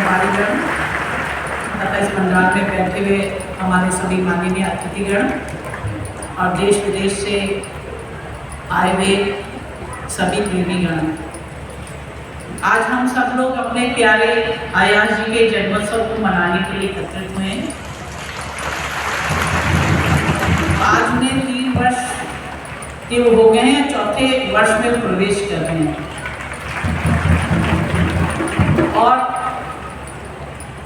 कुमारीगण तथा इस पंडाल में बैठे हुए हमारे सभी माननीय अतिथिगण और देश विदेश से आए हुए सभी प्रेमीगण, आज हम सब लोग अपने प्यारे आयाश जी के जन्मोत्सव को मनाने के लिए एकत्रित हुए हैं। आज उन्हें 3 वर्ष के हो गए हैं, चौथे वर्ष में प्रवेश कर रहे हैं और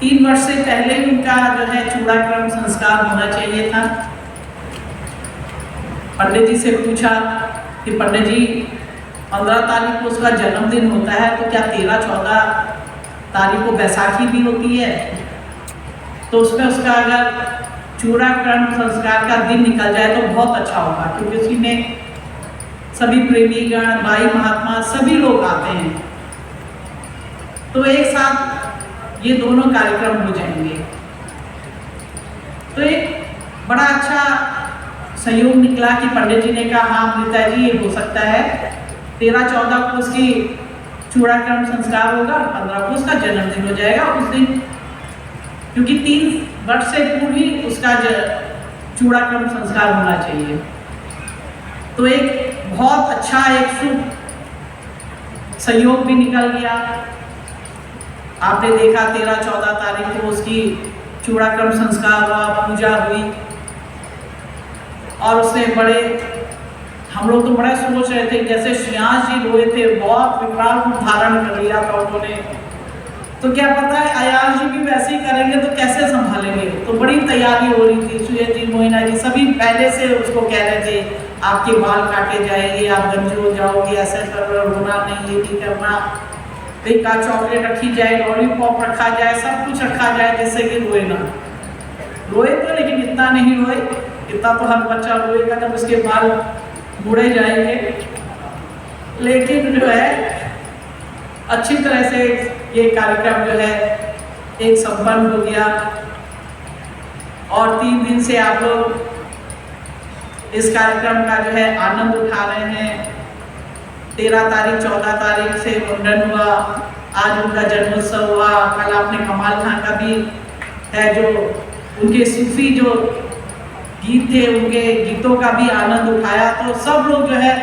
3 वर्ष से पहले उनका जो है चूड़ाक्रम संस्कार होना चाहिए था। पंडित जी से पूछा कि पंडित जी 15 तारीख को उसका जन्मदिन होता है, तो क्या 13-14 तारीख को बैसाखी भी होती है? तो उसमें उसका अगर चूड़ाक्रम संस्कार का दिन निकल जाए तो बहुत अच्छा होगा, क्योंकि उसी में सभी प्रेमीगण, भाई महात्मा सभी लोग आते हैं, तो एक साथ ये दोनों कार्यक्रम हो जाएंगे। तो एक बड़ा अच्छा सहयोग निकला कि पंडित जी ने कहा हाँ अमृता जी ये हो सकता है, 13-14 को उसकी चूड़ाक्रम संस्कार होगा, 15 को उसका जन्मदिन हो जाएगा उस दिन, क्योंकि 3 वर्ष से पूर्व ही उसका चूड़ाक्रम संस्कार होना चाहिए। तो एक बहुत अच्छा एक शुभ सहयोग भी निकल गया। आपने देखा 13-14 तारीख को उसकी चूड़ाक्रम संस्कार हुआ, पूजा हुई और उससे बड़े हम लोग तो बड़ा सोच रहे थे, जैसे श्रेयांश जी रोए थे, बहुत विकराल रूप धारण कर लिया था उन्होंने, तो क्या पता है आयाश जी भी वैसे ही करेंगे तो कैसे संभालेंगे। तो बड़ी तैयारी हो रही थी, सुयेश जी, मोहिना जी सभी पहले से उसको कह रहे थे आपके बाल काटे जाएंगे, आप गंजे हो जाओगे, ऐसे रोना नहीं, ये नहीं करना, एक का चॉकलेट रखी जाए, लॉलीपॉप रखा जाए, सब कुछ रखा जाए जिससे कि रोए ना। रोए तो लेकिन इतना नहीं रोए, इतना तो हर बच्चा रोएगा जब उसके बाल बूढ़े जाएंगे, लेकिन जो है अच्छी तरह से ये कार्यक्रम जो है एक संपन्न हो गया और 3 दिन से आप लोग इस कार्यक्रम का जो है आनंद उठा रहे हैं। 13 तारीख 14 तारीख से मुंडन हुआ, आज उनका जन्मोत्सव हुआ, कल आपने कमाल खान का भी है जो उनके सूफी जो गीत थे उनके गीतों का भी आनंद उठाया। तो सब लोग जो है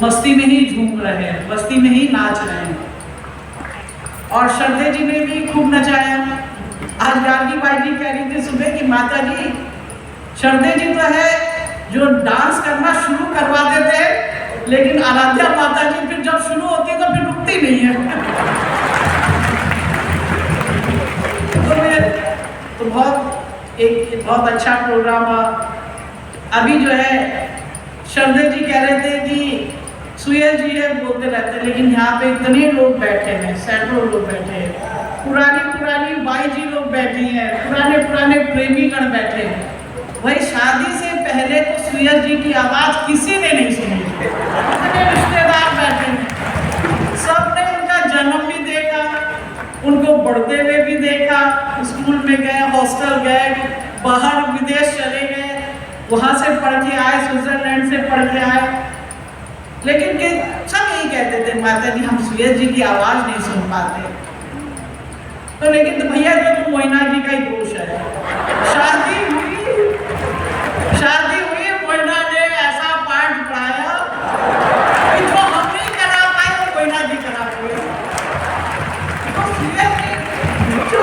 मस्ती में ही झूम रहे हैं, मस्ती में ही नाच रहे हैं और श्रद्धे जी ने भी खूब नचाया। आज गार्गी बाई जी कह रही थी सुबह की माता जी श्रद्धे जी तो है जो डांस करना शुरू करवा देते हैं, लेकिन आराध्या माता जी फिर जब शुरू होती है तो फिर रुकती नहीं है। तो बहुत अच्छा प्रोग्राम हुआ। अभी जो है श्रद्धे जी कह रहे थे कि सुयेश जी है बोलते रहते हैं, लेकिन यहाँ पे इतने लोग बैठे हैं, सैकड़ों लोग बैठे हैं, पुरानी बाई जी लोग बैठी हैं, पुराने प्रेमीगण बैठे हैं। वही शादी से पहले तो सुयेश जी की आवाज किसी ने नहीं सुनी, इतने रिश्तेदार बैठे हैं, सबने उनका जन्म भी देखा, उनको बढ़ते हुए भी देखा, स्कूल में गए, हॉस्टल गए, बाहर विदेश चले गए, वहां से पढ़ के आए, स्विट्जरलैंड से पढ़ के आए, लेकिन सब यही कहते थे माता जी हम सुयेश जी की आवाज नहीं सुन पाते। तो लेकिन तो भैया तो मोहिना जी का ही दोष है। शादी हुई मोहिना ने ऐसा पाठ पढ़ाया कि जो हम नहीं करा पाए वो मोहिना जी करा पाए। तो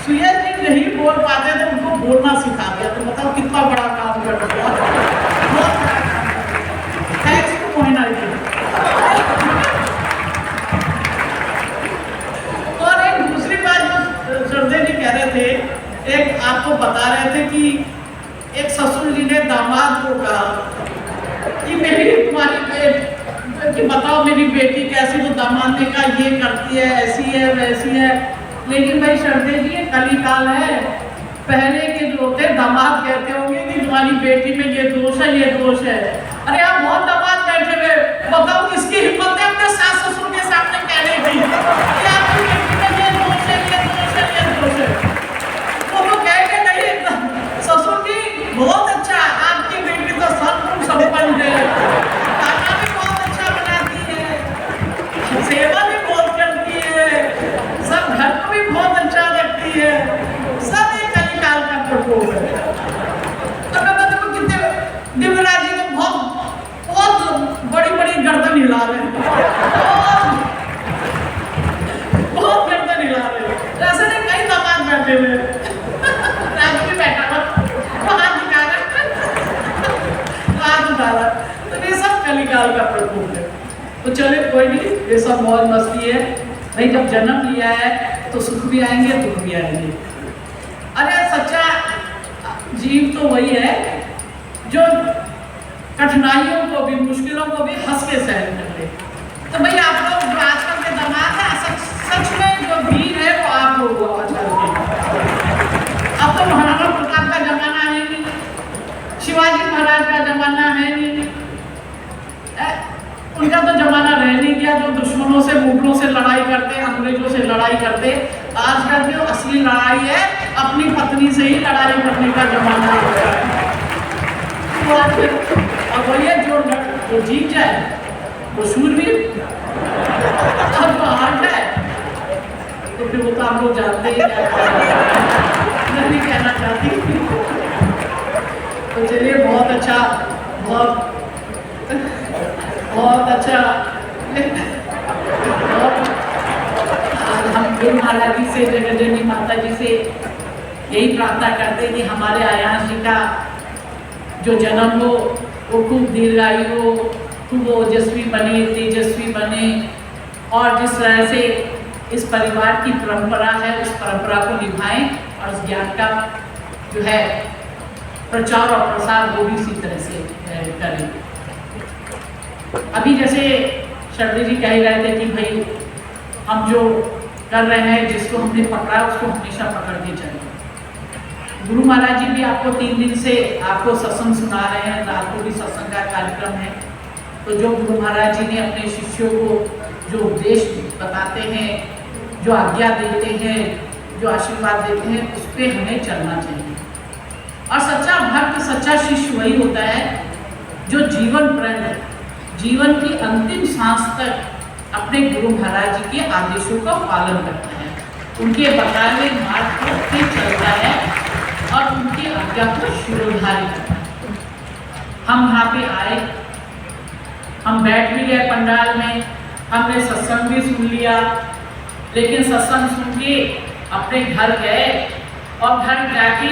सुयेश जी नहीं बोल पाते थे, उनको बोलना सिखा दिया। तो बताओ कितना बड़ा काम कर दिया। थैंक्स टू मोहिना जी। और एक दूसरी बात जो श्रद्धे जी कह रहे थे, एक आपको बता रहे थे कि एक ससुर जी ने दामाद को कहा कि कि बताओ मेरी बेटी कैसी, तो दामाद ने कहा ये करती है, ऐसी है वैसी है। लेकिन भाई श्रद्धे जी ये कलिकाल है, पहले के जो होते दामाद कहते होंगे कि तुम्हारी बेटी में ये दोष है, ये दोष है। अरे आप बहुत दामाद बैठे हुए, बताओ किसकी हिम्मत है अपने सास ससुर के सामने कहने की कि आपकी बेटी में ये दोष है, ये दोष है, ये दोष है। वो तो कहेंगे नहीं ससुर जी बहुत अच्छा, आपकी बेटी तो सब कुछ संपन्न है, खाना भी बहुत अच्छा बनाती है, सेवा भी बहुत करती है, सब घर को भी बहुत अच्छा काल का प्रकोप है। तो चले कोई नहीं, ये सब मौज मस्ती है भाई। जब जन्म लिया है तो सुख भी आएंगे दुख भी आएंगे। अरे सच्चा जीव तो वही है जो कठिनाइयों को भी, मुश्किलों को भी हंस के सहन कर ले। तो भाई आप लोग जो आजकल के दामाद है, सच में जो वीर है वो आप लोग हो आजकल के। अब तो महाराणा प्रताप का जमाना है नहीं, शिवाजी महाराज का जमाना है नहीं, उनका तो जमाना रह नहीं गया जो दुश्मनों से, मुगलों से लड़ाई करते, अंग्रेजों से लड़ाई करते। आजकल की असली लड़ाई है अपनी पत्नी से ही लड़ाई करने का जमाना है। अब वही जो जीत जाए वो शूरवीर, और जो हार जाए तो फिर वो तो आप लोग जानते ही नहीं कहना चाहती। तो चलिए बहुत अच्छा, बहुत अच्छा। हम गुरु महाराज जी से, जगज्जननी माता जी से यही प्रार्थना करते हैं कि हमारे आयान जी का जो जन्म हो वो खूब दीर्घायु हो, खूब ओजस्वी बने, तेजस्वी बने, और जिस तरह से इस परिवार की परंपरा है उस परंपरा को निभाएं और उस ज्ञान का जो है प्रचार और प्रसार वो भी इसी तरह से करें। अभी जैसे शरदे जी कह रहे थे कि भाई हम जो कर रहे हैं, जिसको हमने पकड़ा उसको हमेशा पकड़ के चलें। गुरु महाराज जी भी आपको 3 दिन से आपको सत्संग सुना रहे हैं, रात को भी सत्संग का कार्यक्रम है। तो जो गुरु महाराज जी ने अपने शिष्यों को जो उपदेश बताते हैं, जो आज्ञा देते हैं, जो आशीर्वाद देते हैं, उस पर हमें चलना चाहिए। और सच्चा भक्त, सच्चा शिष्य वही होता है जो जीवन पर्यंत, जीवन की अंतिम सांस तक अपने गुरु महाराज जी के आदेशों का पालन करता है, उनके बताए हुए मार्ग पर चलता है और उनकी आज्ञा को शिरोधार्य करता है। हम यहाँ पे आए, हम बैठ भी गए पंडाल में, हमने सत्संग भी सुन लिया, लेकिन सत्संग सुन के अपने घर गए और घर जाके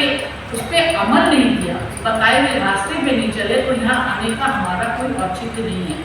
उस पर अमल नहीं किया, बताए हुए रास्ते पे नहीं चले, तो यहाँ आने का हमारा कोई औचित्य नहीं है।